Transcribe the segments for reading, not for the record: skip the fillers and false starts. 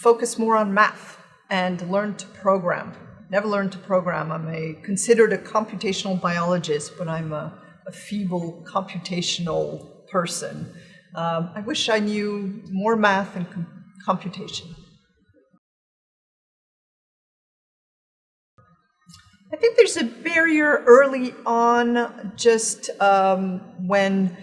focus more on math and learn to program. Never learned to program. I'm considered a computational biologist, but I'm a feeble computational person. I wish I knew more math and computation. I think there's a barrier early on, just when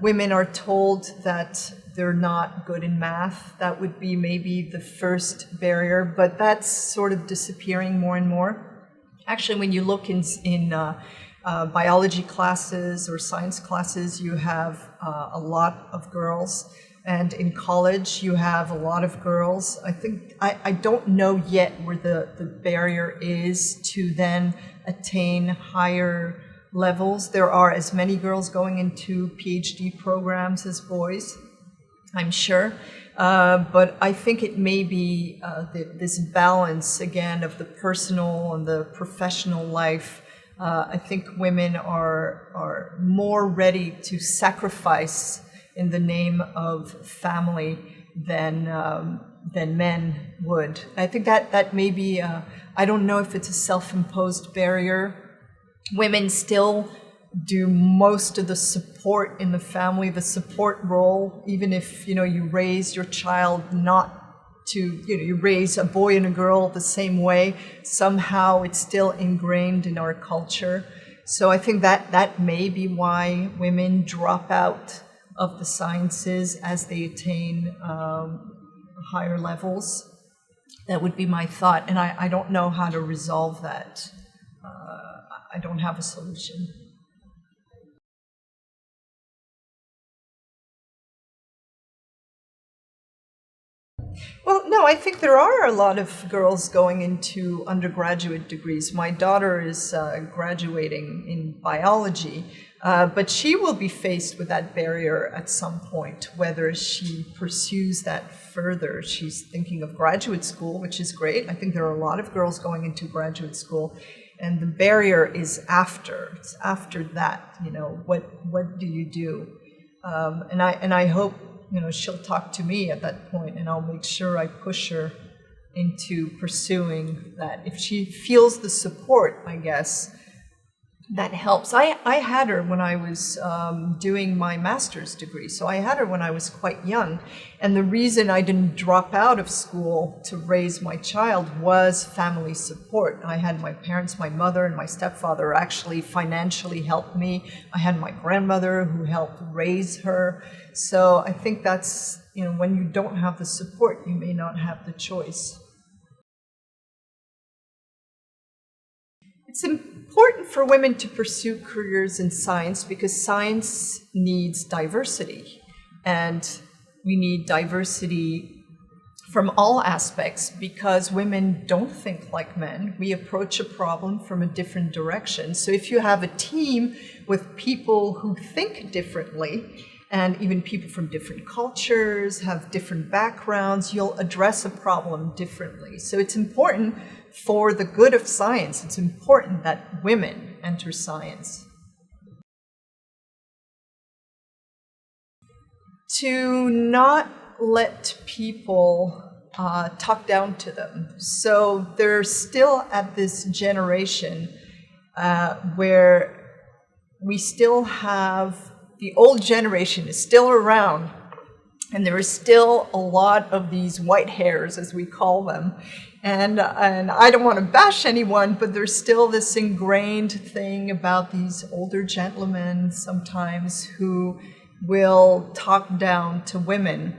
women are told that they're not good in math. That would be maybe the first barrier, but that's sort of disappearing more and more. Actually, when you look in biology classes or science classes, you have a lot of girls. And in college, you have a lot of girls. I don't know yet where the barrier is to then attain higher levels. There are as many girls going into PhD programs as boys, I'm sure. But I think it may be this balance, again, of the personal and the professional life. I think women are more ready to sacrifice in the name of family than men would. I think that may be, I don't know if it's a self-imposed barrier. Women still do most of the support in the family, the support role, even if, you raise your child not to, you raise a boy and a girl the same way, somehow it's still ingrained in our culture. So I think that may be why women drop out of the sciences as they attain higher levels. That would be my thought, and I don't know how to resolve that. I don't have a solution. Well, no, I think there are a lot of girls going into undergraduate degrees. My daughter is graduating in biology, but she will be faced with that barrier at some point, whether she pursues that further. She's thinking of graduate school, which is great. I think there are a lot of girls going into graduate school, and the barrier is after. It's after that, what do you do? And I hope she'll talk to me at that point, and I'll make sure I push her into pursuing that. If she feels the support, I guess, that helps. I had her when I was doing my master's degree, so I had her when I was quite young. And the reason I didn't drop out of school to raise my child was family support. I had my parents, my mother and my stepfather actually financially helped me. I had my grandmother who helped raise her. So I think that's, when you don't have the support, you may not have the choice. It's important for women to pursue careers in science because science needs diversity. And we need diversity from all aspects because women don't think like men. We approach a problem from a different direction. So if you have a team with people who think differently, and even people from different cultures, have different backgrounds, you'll address a problem differently. So it's important for the good of science, it's important that women enter science. To not let people talk down to them. So they're still at this generation where we still have, the old generation is still around, and there is still a lot of these white hairs, as we call them. And I don't want to bash anyone, but there's still this ingrained thing about these older gentlemen sometimes who will talk down to women.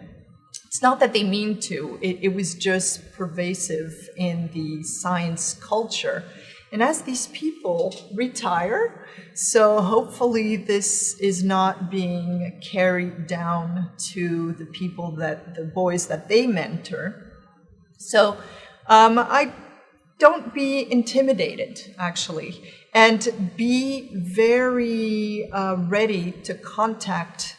It's not that they mean to, it was just pervasive in the science culture. And as these people retire, so hopefully this is not being carried down to the people the boys that they mentor. So don't be intimidated, actually, and be very ready to contact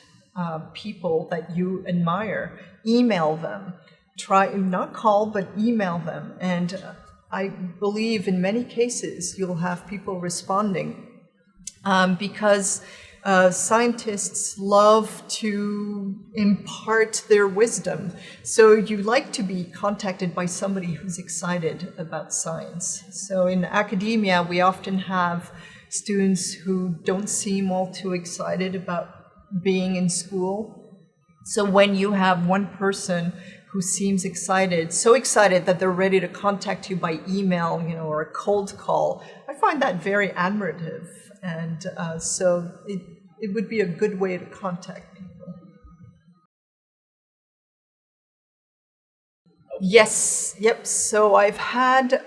people that you admire. Email them. Try, not call, but email them. And I believe in many cases you'll have people responding because scientists love to impart their wisdom. So you like to be contacted by somebody who's excited about science. So in academia, we often have students who don't seem all too excited about being in school. So when you have one person who seems excited, so excited that they're ready to contact you by email, or a cold call, I find that very admirative. And so it would be a good way to contact people. Yes, yep. So I've had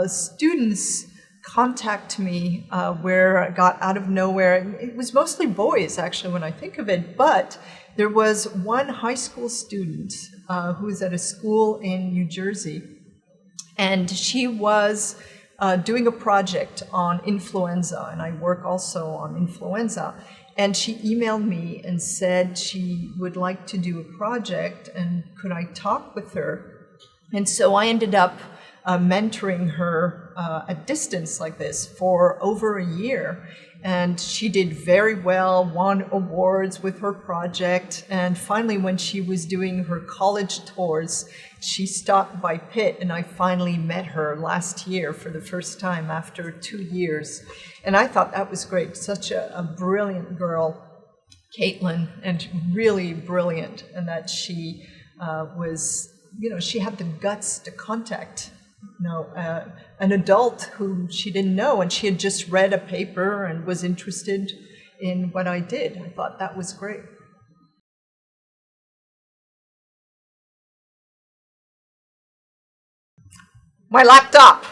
students contact me where I got out of nowhere. It was mostly boys, actually, when I think of it, but there was one high school student who was at a school in New Jersey, and she was doing a project on influenza, and I work also on influenza. And she emailed me and said she would like to do a project, and could I talk with her? And so I ended up mentoring her at distance like this for over a year. And she did very well, won awards with her project. And finally, when she was doing her college tours, she stopped by Pitt, and I finally met her last year for the first time after 2 years. And I thought that was great. Such a brilliant girl, Caitlin, and really brilliant, and that she was, she had the guts to contact an adult who she didn't know, and she had just read a paper and was interested in what I did. I thought that was great. My laptop.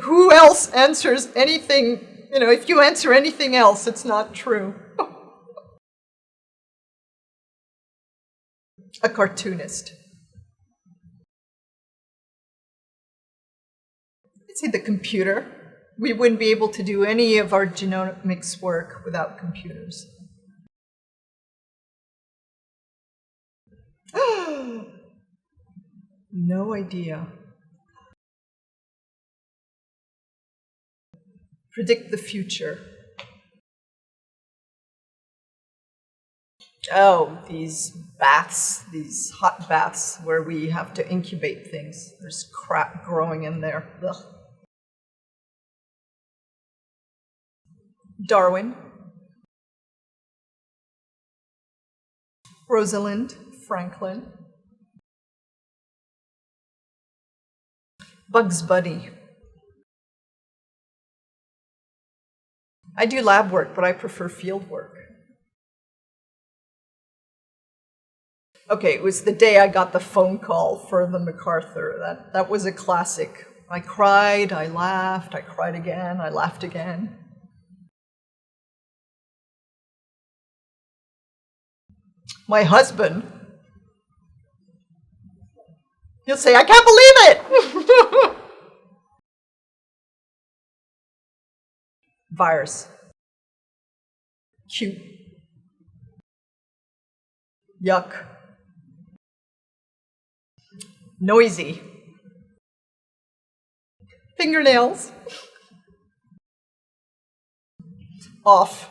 Who else answers anything? If you answer anything else, it's not true. A cartoonist. I'd say the computer. We wouldn't be able to do any of our genomics work without computers. No idea. Predict the future. Oh, these baths, these hot baths where we have to incubate things. There's crap growing in there. Ugh. Darwin. Rosalind Franklin. Bugs Bunny. I do lab work, but I prefer field work. Okay, it was the day I got the phone call for the MacArthur. That was a classic. I cried, I laughed, I cried again, I laughed again. My husband. He'll say, I can't believe it! Virus. Cute. Yuck. Noisy. Fingernails. Off.